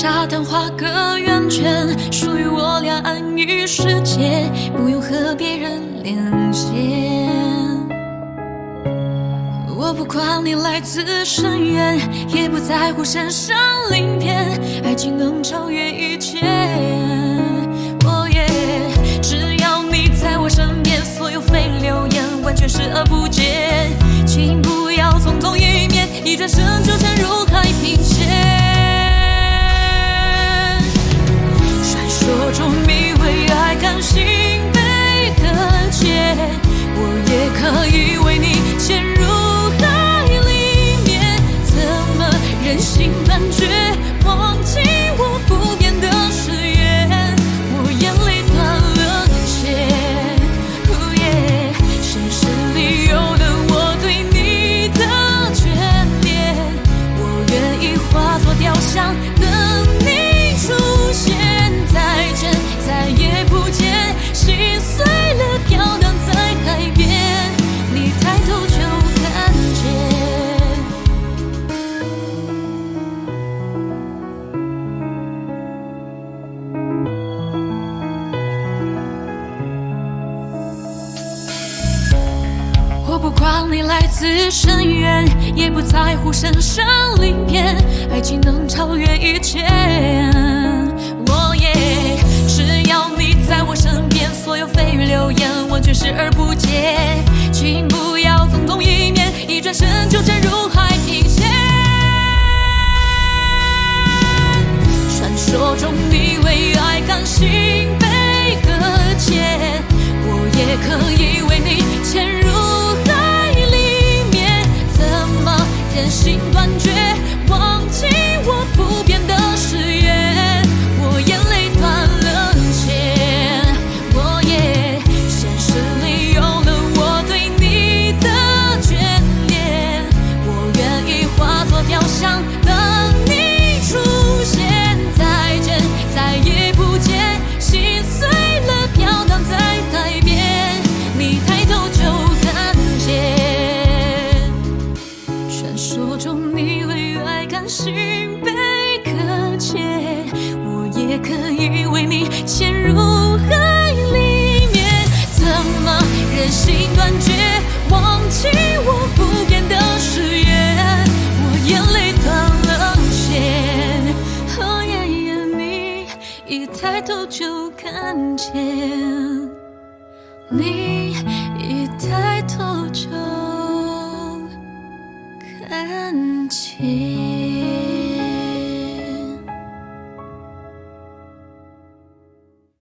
沙滩画个圆圈，属于我俩安于世界，不用和别人连线。我不管你来自深渊，也不在乎身上鳞片，爱情能超越一切。哦耶，只要你在我身边，所有非流言完全视而不见。请不要匆匆一面，一转身就沉入海平线。传说中你为爱甘心被搁浅，我也可以为你潜入海里面。怎么忍心断绝，忘记我不变的誓言？我眼泪断了线。哦耶，现实里有了我对你的眷恋，我愿意化作雕像等你出现。再见，再也不见，心碎了飘荡在海边，你抬头就看见。我不管你来自深渊，也不在乎身上鳞片，爱情能超越一切。我也只要你在我身边，所有蜚语流言完全视而不见。请不要匆匆一面，一转身就沉入海平线。传说中你为爱甘心被搁浅，我也可以为你潜入海里面。怎么忍心断绝，忘记我不变的誓言？我眼泪断了线。我也现实里有了我对你的眷恋，我愿意化作雕像等你出现。再见，再也不见，心碎了飘荡在海边，你抬头就看见。传说中你为爱甘心被搁浅，我也可以为你潜入海里面。怎么忍心断绝，忘记我不变的誓言？我眼泪断了线。哦耶耶，你一抬头就看见，你一抬头就看见。